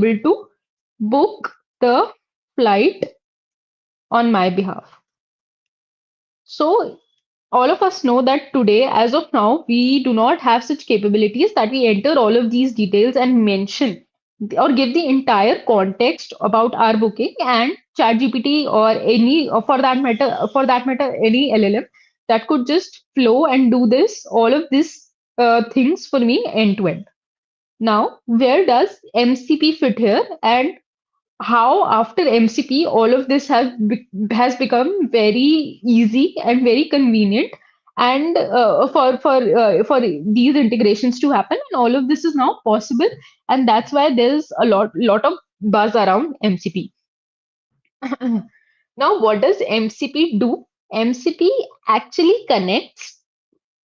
able to book the flight on my behalf. So all of us know that today, as of now, we do not have such capabilities that we enter all of these details and mention or give the entire context about our booking, and ChatGPT or any, or for that matter, any LLM that could just flow and do this, all of these things for me end to end. Now, where does MCP fit here, and how after MCP all of this has become very easy and very convenient, and for these integrations to happen, and all of this is now possible, and that's why there's a lot of buzz around MCP. Now, what does MCP do? MCP actually connects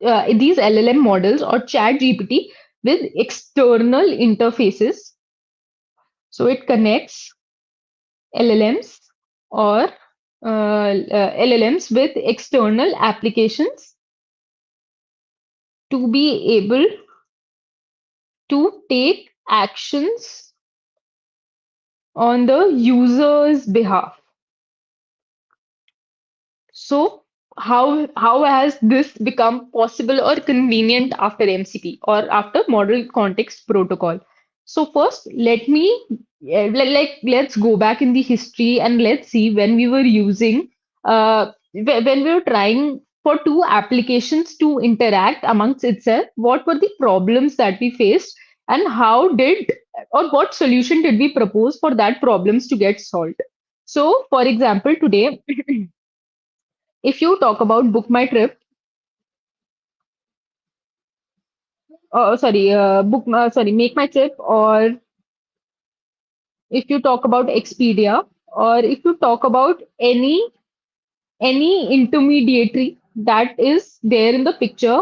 these LLM models or Chat GPT with external interfaces. So it connects LLMs or LLMs with external applications to be able to take actions on the user's behalf. So how has this become possible or convenient after MCP or after Model Context Protocol? So first, let's go back in the history and let's see when we were using when we were trying for two applications to interact amongst itself. What were the problems that we faced, and how did or what solution did we propose for that problems to get solved? So, for example, today if you talk about book my trip, sorry, make my trip, or if you talk about Expedia, or if you talk about any intermediary that is there in the picture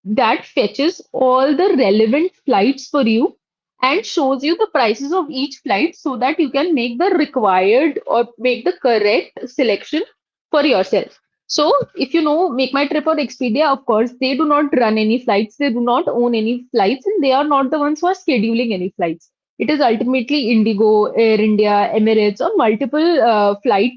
that fetches all the relevant flights for you and shows you the prices of each flight so that you can make the required or make the correct selection for yourself. So if you know Make My Trip or Expedia, of course, they do not run any flights, they do not own any flights, and they are not the ones who are scheduling any flights. It is ultimately Indigo, Air India, Emirates, or multiple flight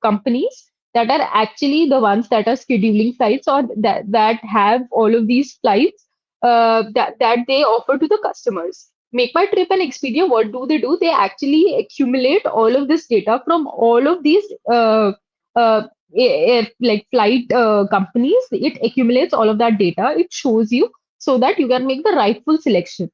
companies that are actually the ones that are scheduling flights, or that have all of these flights that they offer to the customers. Make My Trip and Expedia, what do? They actually accumulate all of this data from all of these like flight companies. It accumulates all of that data. It shows you so that you can make the rightful selection.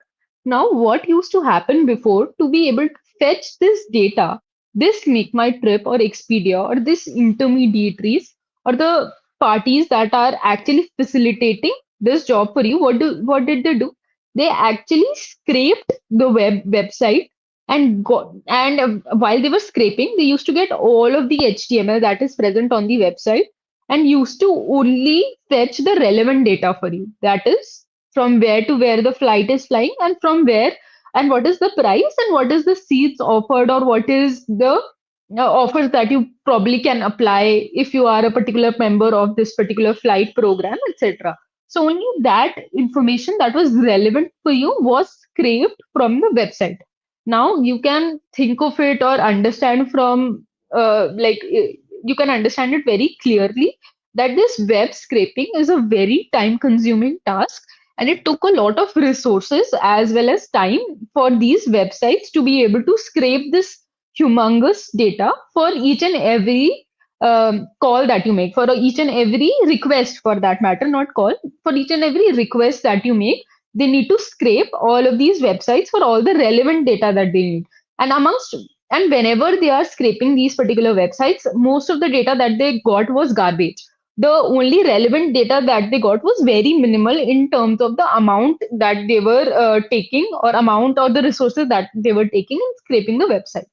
Now, what used to happen before to be able to fetch this data, this Make My Trip or Expedia or this intermediaries or the parties that are actually facilitating this job for you, what did they do? They actually scraped the website and while they were scraping, they used to get all of the HTML that is present on the website and used to only fetch the relevant data for you. That is from where to where the flight is flying, and from where, and what is the price, and what is the seats offered, or what is the offers that you probably can apply if you are a particular member of this particular flight program, etc. So only that information that was relevant for you was scraped from the website. Now you can think of it or understand from you can understand it very clearly that this web scraping is a very time consuming task, and it took a lot of resources as well as time for these websites to be able to scrape this humongous data for each and every call that you make, for each and every request for that matter, not call, for each and every request that you make. They need to scrape all of these websites for all the relevant data that they need. And whenever they are scraping these particular websites, most of the data that they got was garbage. The only relevant data that they got was very minimal in terms of the amount that they were taking, or amount or the resources that they were taking in scraping the websites.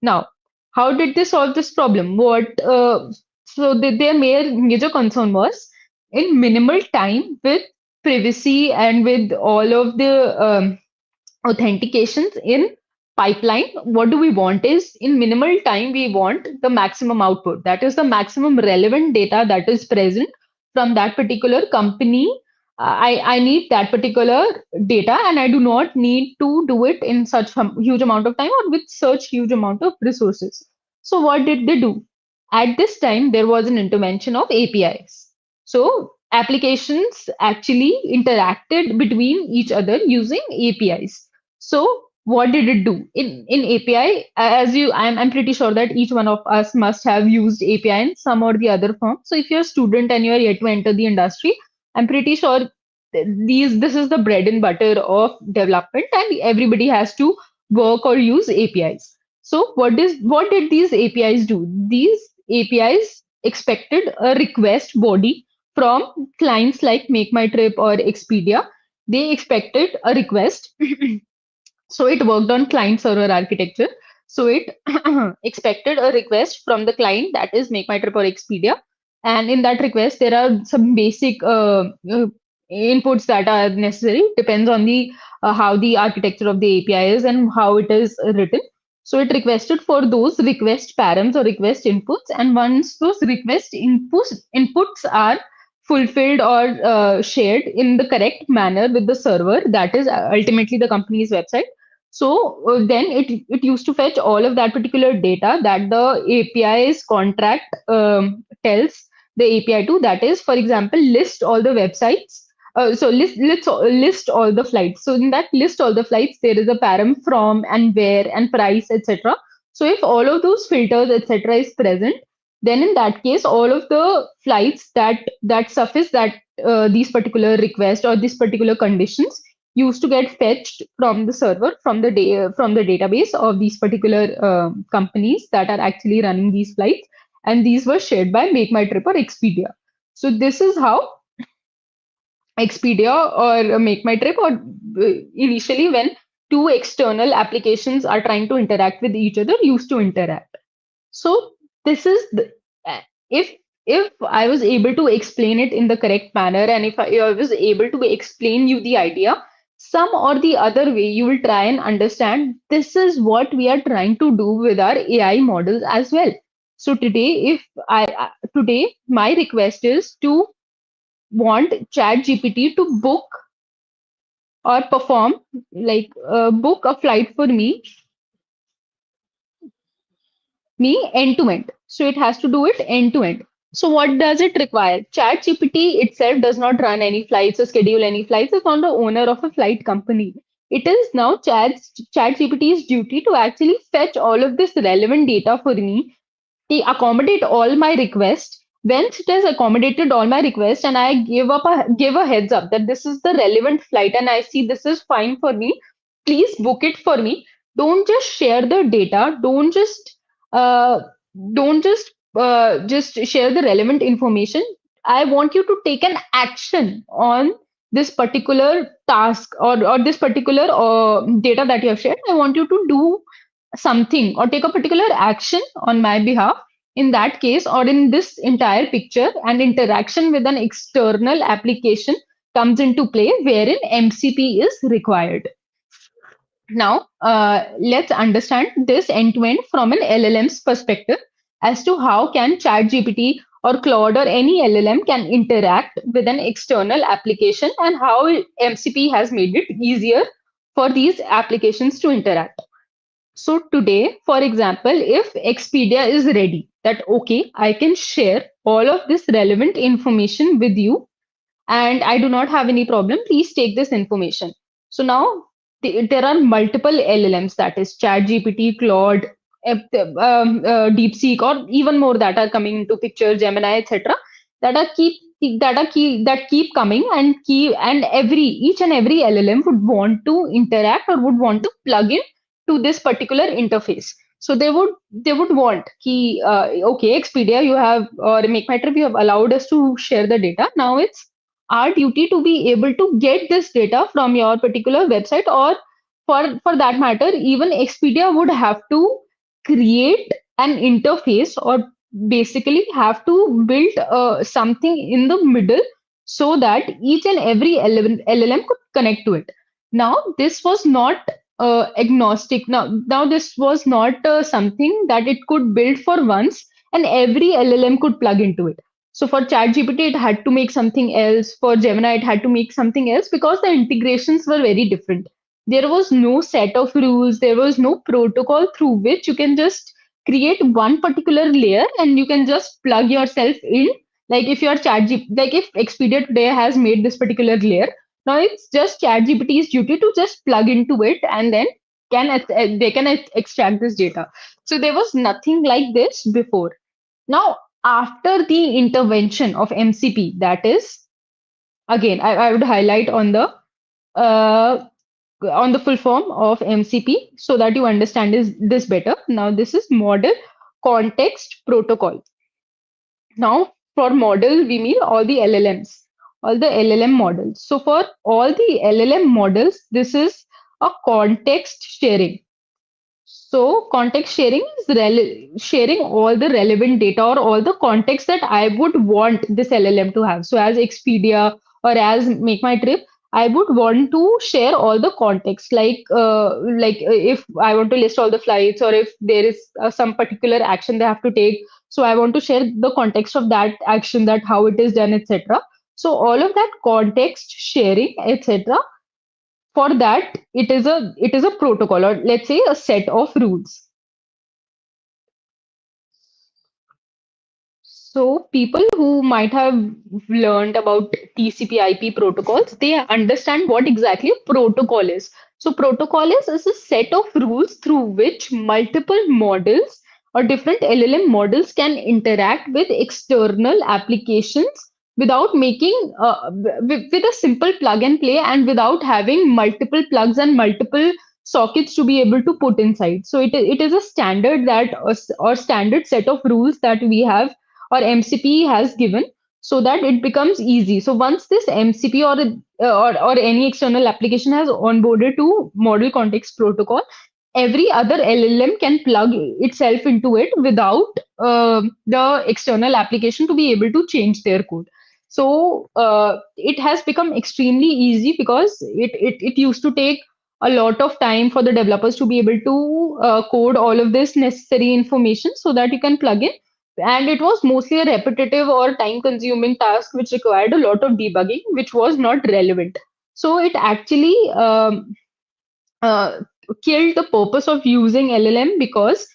Now, how did they solve this problem? Their major concern was in minimal time, with privacy and with all of the authentications in pipeline. What do we want is in minimal time we want the maximum output, that is the maximum relevant data that is present from that particular company I need that particular data, and I do not need to do it in such huge amount of time or with such huge amount of resources. So what did they do? At this time, there was an intervention of APIs. So applications actually interacted between each other using APIs. So what did it do in API? As I'm pretty sure that each one of us must have used API in some or the other form. So if you're a student and you're yet to enter the industry, I'm pretty sure this is the bread and butter of development, and everybody has to work or use APIs. So what did these APIs do? These APIs expected a request body from clients like Make My Trip or Expedia. They expected a request. So it worked on client server architecture. So it expected a request from the client, that is Make My Trip or Expedia. And in that request, there are some basic inputs that are necessary. Depends on the how the architecture of the API is and how it is written. So it requested for those request params or request inputs. And once those request inputs are fulfilled or shared in the correct manner with the server, that is ultimately the company's website. So then it used to fetch all of that particular data that the API's contract tells the API to. That is, for example, list all the websites. So list all the flights. So in that list all the flights, there is a param from and where and price, etc. So if all of those filters, etc., is present, then in that case, all of the flights that suffice that these particular requests or these particular conditions used to get fetched from the server from the database of these particular companies that are actually running these flights, and these were shared by Make My Trip or Expedia. So this is how Expedia or Make My Trip, or initially when two external applications are trying to interact with each other, used to interact. So this is uh, if I was able to explain it in the correct manner, and if I was able to explain you the idea, some or the other way, you will try and understand this is what we are trying to do with our AI models as well. So today, if today my request is to want Chat GPT to book or perform, like book a flight for me end to end. So it has to do it end to end. So what does it require? ChatGPT itself does not run any flights or schedule any flights. It's not the owner of a flight company. It is now ChatGPT's duty to actually fetch all of this relevant data for me, they accommodate all my requests. Once it has accommodated all my requests and I give a heads up that this is the relevant flight and I see this is fine for me, please book it for me. Don't just share the data. Uh, don't just share the relevant information. I want you to take an action on this particular task, or this particular data that you have shared. I want you to do something or take a particular action on my behalf in that case, or in this entire picture, and interaction with an external application comes into play wherein MCP is required. Now, let's understand this end to end from an LLM's perspective as to how can ChatGPT or Claude or any LLM can interact with an external application, and how MCP has made it easier for these applications to interact. So today, for example, if Expedia is ready, that okay, I can share all of this relevant information with you and I do not have any problem, please take this information. So now there are multiple LLMs, that is ChatGPT, Claude, DeepSeek, or even more that are coming into picture, Gemini, etc. That are keep that keep coming, and each and every LLM would want to interact or would want to plug in to this particular interface. So they would want key okay, Expedia, you have, or Make My Trip, you have allowed us to share the data. Now it's our duty to be able to get this data from your particular website, or for that matter, even Expedia would have to create an interface, or basically have to build something in the middle so that each and every LLM could connect to it. Now this was not agnostic. Now this was not something that it could build for once and every LLM could plug into it. So for ChatGPT, it had to make something else. For Gemini, it had to make something else because the integrations were very different. There was no set of rules, there was no protocol through which you can just create one particular layer and you can just plug yourself in. Like if your ChatGPT, like if Expedia today has made this particular layer, now it's just ChatGPT's duty to just plug into it and then they can extract this data. So there was nothing like this before. Now, after the intervention of MCP, that is, again, I would highlight uh, on the full form of MCP so that you understand this better. Now, this is Model Context Protocol. Now, for model, we mean all the LLMs, all the LLM models. So, for all the LLM models, this is a context sharing. So context sharing is sharing all the relevant data or all the context that I would want this LLM to have. So as Expedia or as Make My Trip, I would want to share all the context, if I want to list all the flights or if there is some particular action they have to take. So I want to share the context of that action, that how it is done, etc. So all of that context sharing, etc. For that, it is a protocol, or let's say a set of rules. So people who might have learned about TCP/IP protocols, they understand what exactly a protocol is. So protocol is a set of rules through which multiple models or different LLM models can interact with external applications without making with a simple plug and play and without having multiple plugs and multiple sockets to be able to put inside. So it is a standard that or standard set of rules that we have or MCP has given so that it becomes easy. So once this MCP or any external application has onboarded to model context protocol, every other LLM can plug itself into it without the external application to be able to change their code. So it has become extremely easy because it used to take a lot of time for the developers to be able to code all of this necessary information so that you can plug in, and it was mostly a repetitive or time consuming task which required a lot of debugging, which was not relevant. So it actually uh, killed the purpose of using LLM because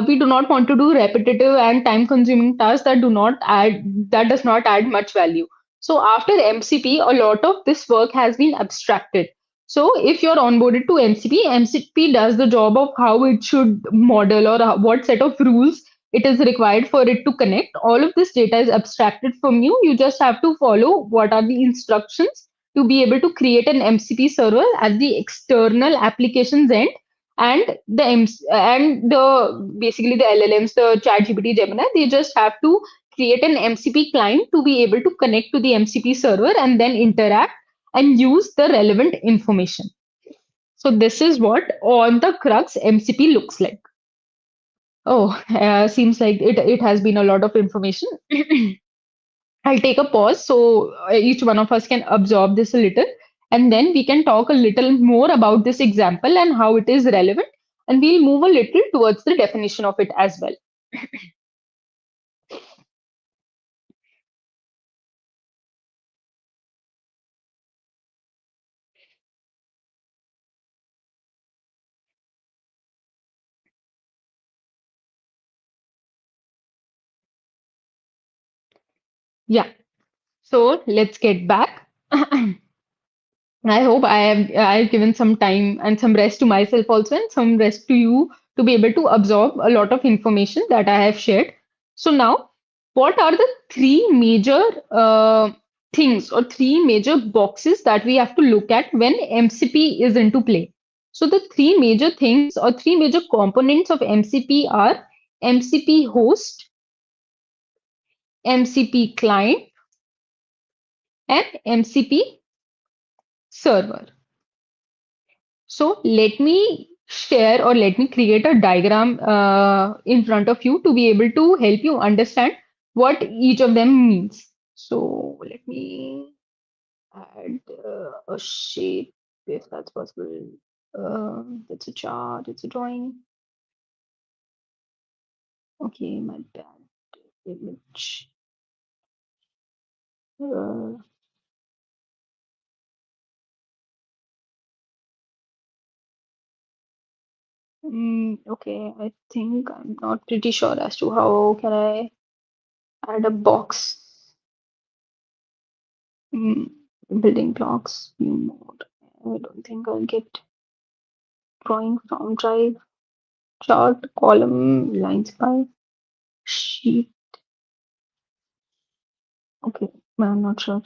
we do not want to do repetitive and time consuming tasks that does not add much value. So after MCP, a lot of this work has been abstracted. So if you're onboarded to MCP, MCP does the job of how it should model or what set of rules it is required for it to connect. All of this data is abstracted from you. You just have to follow what are the instructions to be able to create an MCP server at the external applications end, and the basically the LLMs, the ChatGPT, Gemini, they just have to create an MCP client to be able to connect to the MCP server and then interact and use the relevant information. So this is what on the crux MCP looks like. Oh, seems like it has been a lot of information. I'll take a pause so each one of us can absorb this a little, and then we can talk a little more about this example and how it is relevant, and we'll move a little towards the definition of it as well. Yeah, so let's get back. I hope I've given some time and some rest to myself also and some rest to you to be able to absorb a lot of information that I have shared. So now, what are the three major things or three major boxes that we have to look at when MCP is into play? So the three major things or three major components of MCP are MCP host, MCP client, and MCP server. So let me share or let me create a diagram in front of you to be able to help you understand what each of them means. So let me add a shape if that's possible. It's a chart, it's a drawing. Okay, my bad image. Uh, okay, I think I'm not pretty sure as to how can I add a box. Mm, building blocks, view mode. I don't think I'll get drawing from drive, chart, column, lines by sheet. Okay, I'm not sure.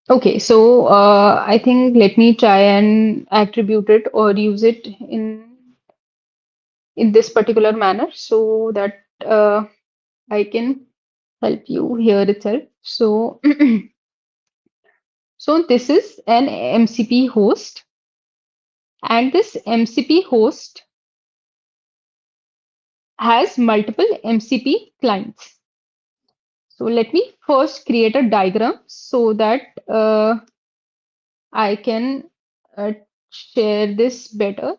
Okay, so I think let me try and attribute it or use it in this particular manner so that I can help you here itself. So, so this is an MCP host, and this MCP host has multiple MCP clients. So let me first create a diagram so that I can share this better.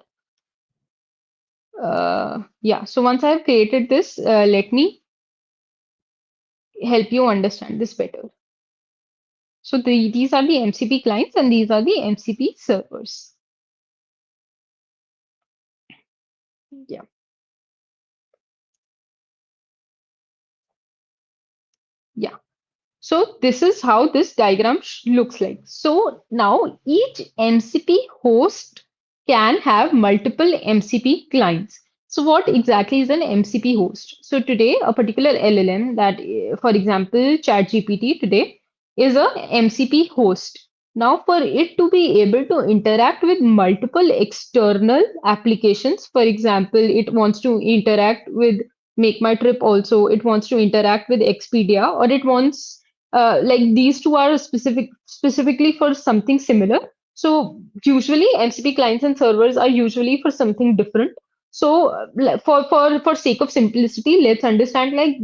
Yeah, so once I've created this, let me help you understand this better. So these are the MCP clients and these are the MCP servers. Yeah, yeah. So this is how this diagram looks like. So now each MCP host can have multiple MCP clients. So what exactly is an MCP host? So today, a particular LLM that, for example, ChatGPT today is a MCP host. Now, for it to be able to interact with multiple external applications, for example, it wants to interact with Make My Trip also, it wants to interact with Expedia, or it wants like these two are specifically for something similar. So usually MCP clients and servers are usually for something different. So for sake of simplicity, let's understand like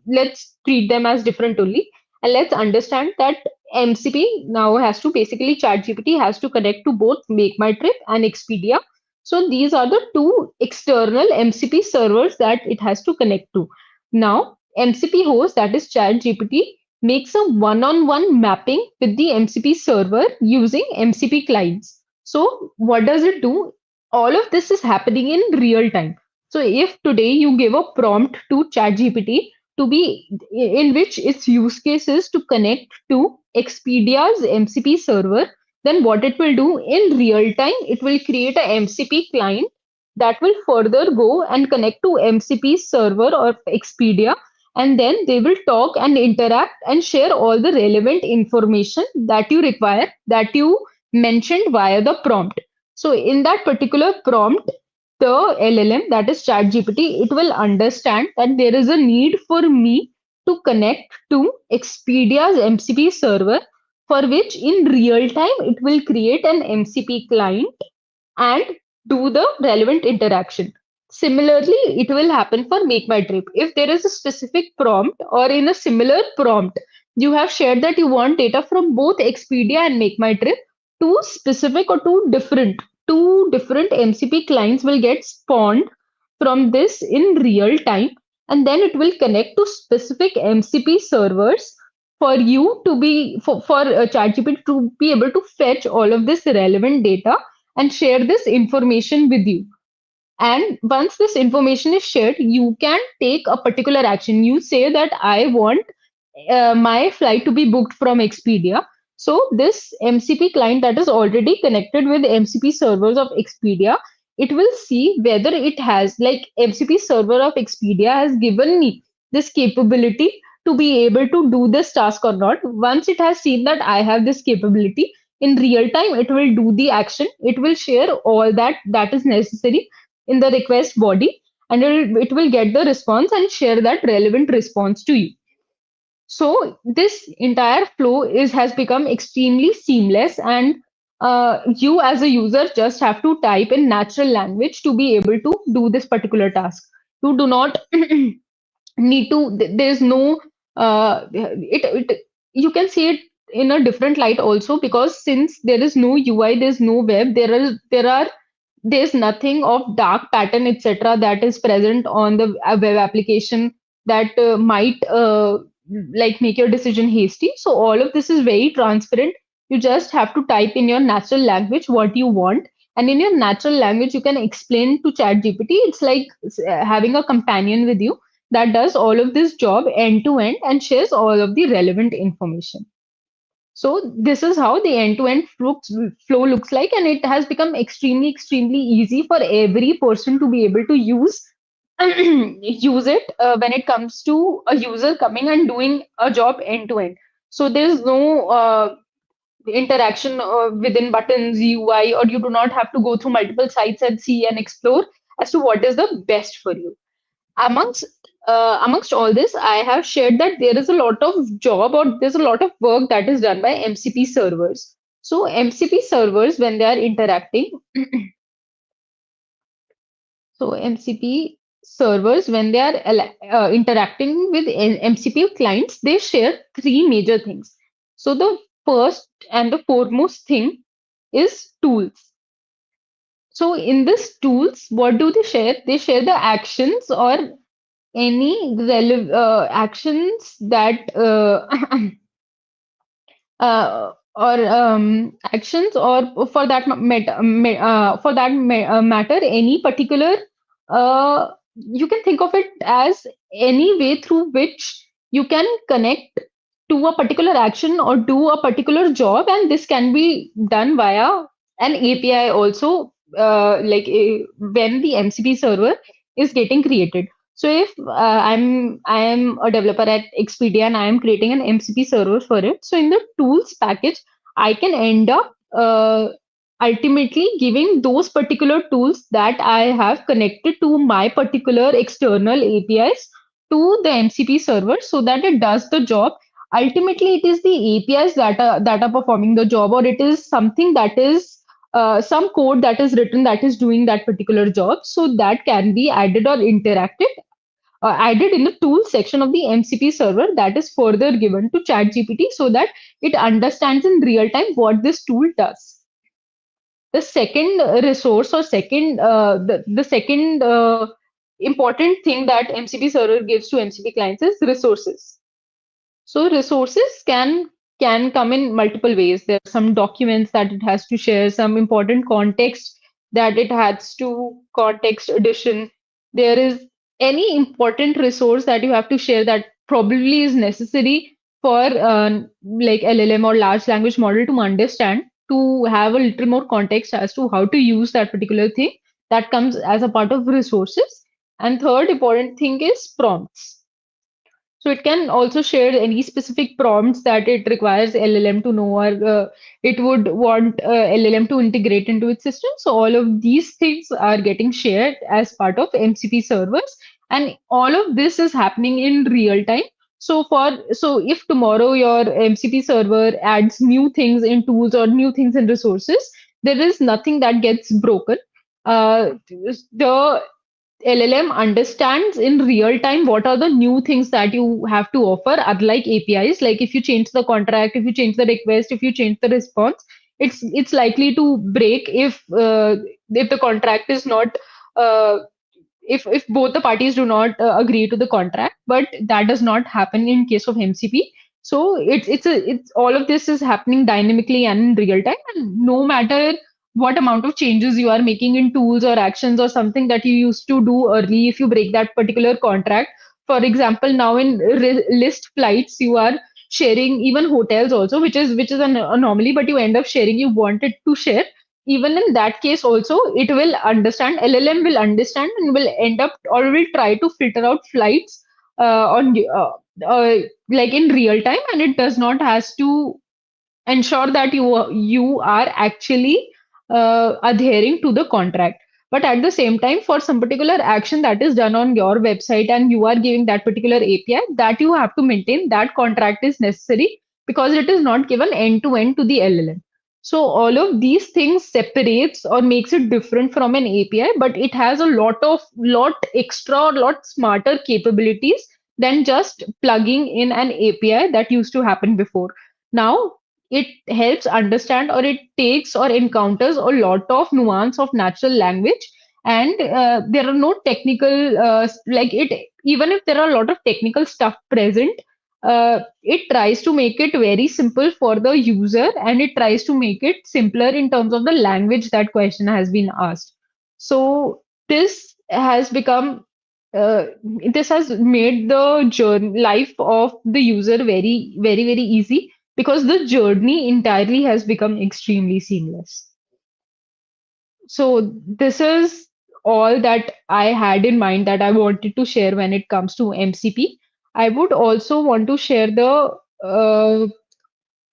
let's treat them as different only, and let's understand that MCP now has to basically ChatGPT has to connect to both Make My Trip and Expedia. So these are the two external MCP servers that it has to connect to. Now MCP host, that is ChatGPT, makes a one-on-one mapping with the MCP server using MCP clients. So what does it do? All of this is happening in real time. So if today you give a prompt to ChatGPT to be in which its use case is to connect to Expedia's MCP server, then what it will do in real time, it will create a MCP client that will further go and connect to MCP server or Expedia, and then they will talk and interact and share all the relevant information that you require, that you mentioned via the prompt. So in that particular prompt, the LLM, that is ChatGPT, it will understand that there is a need for me to connect to Expedia's MCP server, for which in real time it will create an MCP client and do the relevant interaction. Similarly, it will happen for Make My Trip. If there is a specific prompt or in a similar prompt, you have shared that you want data from both Expedia and Make My Trip, two different MCP clients will get spawned from this in real time, and then it will connect to specific MCP servers for you to be for ChatGPT to be able to fetch all of this relevant data and share this information with you. And once this information is shared, you can take a particular action. You say that I want my flight to be booked from Expedia. So this MCP client that is already connected with MCP servers of Expedia, it will see whether it has like MCP server of Expedia has given me this capability to be able to do this task or not. Once it has seen that I have this capability, in real time it will do the action. It will share all that is necessary in the request body, and it will get the response and share that relevant response to you. So this entire flow is has become extremely seamless, and you as a user just have to type in natural language to be able to do this particular task. You do not need to. There's no. It you can see it in a different light also, because since there is no UI, there's no web. There's nothing of dark pattern, etc., that is present on the web application that might like make your decision hasty. So all of this is very transparent. You just have to type in your natural language what you want, and in your natural language you can explain to ChatGPT. It's like having a companion with you that does all of this job end to end and shares all of the relevant information. So this is how the end-to-end flow looks like, and it has become extremely easy for every person to be able to use use it when it comes to a user coming and doing a job end to end. So there's no interaction within buttons, UI, or you do not have to go through multiple sites and see and explore as to what is the best for you. Amongst all this, I have shared that there is a lot of job or there's a lot of work that is done by MCP servers. So MCP servers, when they are interacting, so MCP servers, when they are interacting with MCP clients, they share three major things. So the first and the foremost thing is tools. So in this tools, what do they share? They share the actions or any actions that or actions or for that matter any particular you can think of it as any way through which you can connect to a particular action or do a particular job, and this can be done via an API also, when the MCP server is getting created. So if I am a developer at Expedia and I am creating an MCP server for it, so in the tools package, I can end up ultimately giving those particular tools that I have connected to my particular external APIs to the MCP server so that it does the job. Ultimately, it is the APIs that are performing the job, or it is something that is some code that is written that is doing that particular job. So that can be added or interacted added in the tools section of the MCP server that is further given to ChatGPT so that it understands in real time what this tool does. The second resource or the second important thing that MCP server gives to MCP clients is resources. So resources can come in multiple ways. There are some documents that it has to share, some important context that it has to context addition. There is any important resource that you have to share that probably is necessary for like LLM or large language model to understand, to have a little more context as to how to use that particular thing. That comes as a part of resources. And third important thing is prompts. So it can also share any specific prompts that it requires LLM to know, or it would want LLM to integrate into its system. So all of these things are getting shared as part of MCP servers, and all of this is happening in real time. So if tomorrow your MCP server adds new things in tools or new things in resources, there is nothing that gets broken. The LLM understands in real time what are the new things that you have to offer, unlike APIs. Like if you change the contract, if you change the request, if you change the response, it's likely to break if the contract is not uh, if both the parties do not agree to the contract. But that does not happen in case of MCP. So it's all of this is happening dynamically and in real time, and no matter what amount of changes you are making in tools or actions or something that you used to do early, if you break that particular contract, for example, now in list flights you are sharing, even hotels also, which is an anomaly, but you end up sharing, you wanted to share. Even in that case also, it will understand, LLM will understand and will end up or will try to filter out flights on like in real time, and it does not has to ensure that you are actually adhering to the contract. But at the same time, for some particular action that is done on your website and you are giving that particular API, that you have to maintain, that contract is necessary because it is not given end to end to the LLM. So all of these things separates or makes it different from an API, but it has a lot extra or lot smarter capabilities than just plugging in an API that used to happen before. Now it helps understand, or it takes or encounters a lot of nuance of natural language, and there are no technical like it even if there are a lot of technical stuff present, it tries to make it very simple for the user, and it tries to make it simpler in terms of the language that question has been asked. So this has become uh, this has made the journey life of the user very very very easy, because the journey entirely has become extremely seamless. So this is all that I had in mind that I wanted to share when it comes to MCP. I would also want to share the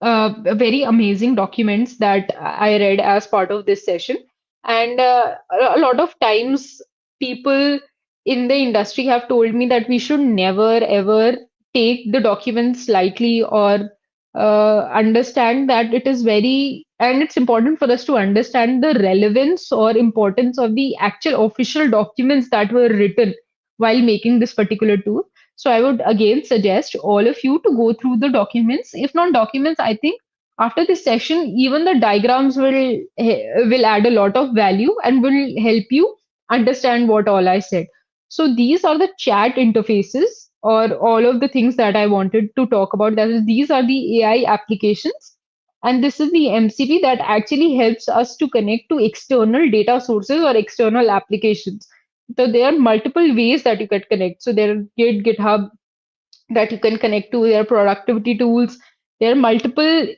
very amazing documents that I read as part of this session. And a lot of times, people in the industry have told me that we should never ever take the documents lightly, or understand that it is very, and it's important for us to understand the relevance or importance of the actual official documents that were written while making this particular tool. So I would again suggest all of you to go through the documents. If not documents, I think after this session, even the diagrams will add a lot of value and will help you understand what all I said. So these are the chat interfaces, or all of the things that I wanted to talk about. That is, these are the AI applications, and this is the MCP that actually helps us to connect to external data sources or external applications. So there are multiple ways that you can connect. So there are GitHub that you can connect to, their productivity tools. There are multiple.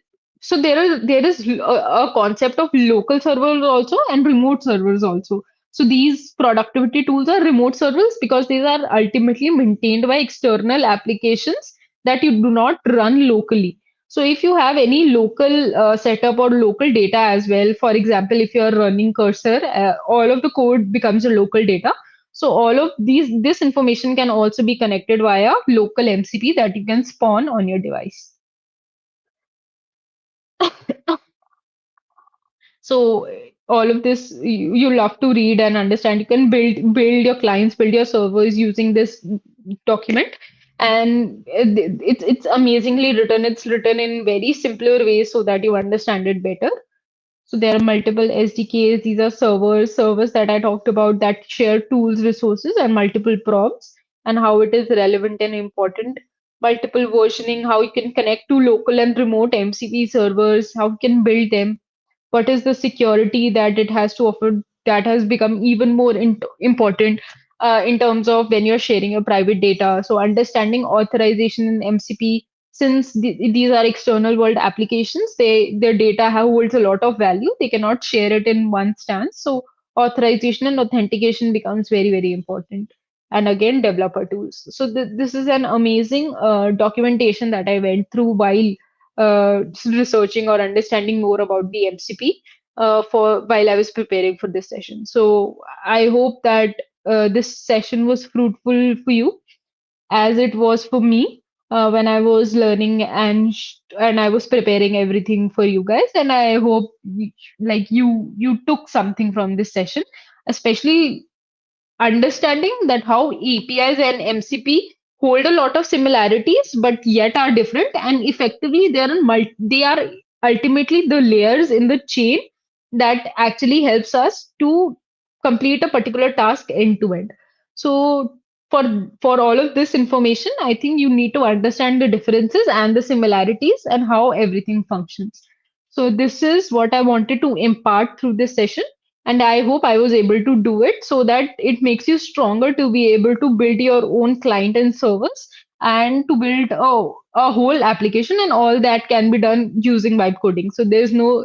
So there is a concept of local servers also and remote servers also. So these productivity tools are remote servers because these are ultimately maintained by external applications that you do not run locally. So if you have any local setup or local data as well, for example, if you are running Cursor, all of the code becomes a local data. So all of this information can also be connected via local MCP that you can spawn on your device. So all of this you love to read and understand. You can build your clients, build your servers using this document, and it's amazingly written. It's written in very simpler ways so that you understand it better. So there are multiple SDKs. These are servers that I talked about that share tools, resources, and multiple prompts, and how it is relevant and important. Multiple versioning, how you can connect to local and remote MCP servers, how you can build them, what is the security that it has to offer, that has become even more important in terms of when you're sharing your private data. So understanding authorization in MCP, since these are external world applications, their data holds a lot of value. They cannot share it in one stance. So authorization and authentication becomes very very important. And again, developer tools. So this is an amazing documentation that I went through while researching or understanding more about the MCP for while I was preparing for this session. So I hope that this session was fruitful for you, as it was for me when I was learning and I was preparing everything for you guys. And I hope like you took something from this session, especially understanding that how APIs and MCP hold a lot of similarities but yet are different, and effectively they are ultimately the layers in the chain that actually helps us to complete a particular task end to end. So for all of this information, I think you need to understand the differences and the similarities and how everything functions. So this is what I wanted to impart through this session, and I hope I was able to do it so that it makes you stronger to be able to build your own client and servers, and to build a whole application, and all that can be done using vibe coding. So there's no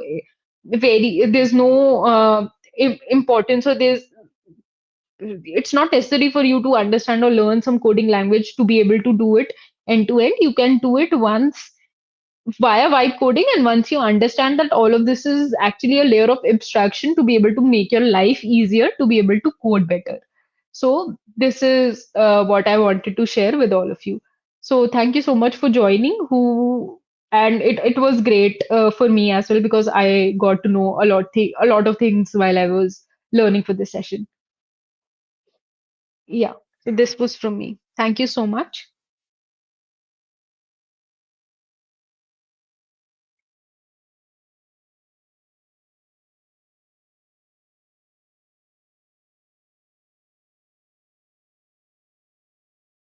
importance, or there's it's not necessary for you to understand or learn some coding language to be able to do it end to end. You can do it once via vibe coding, and once you understand that all of this is actually a layer of abstraction to be able to make your life easier to be able to code better. So this is what I wanted to share with all of you. So thank you so much for joining, who and it was great for me as well, because I got to know a lot of things while I was learning for this session. Yeah, so this was from me. Thank you so much.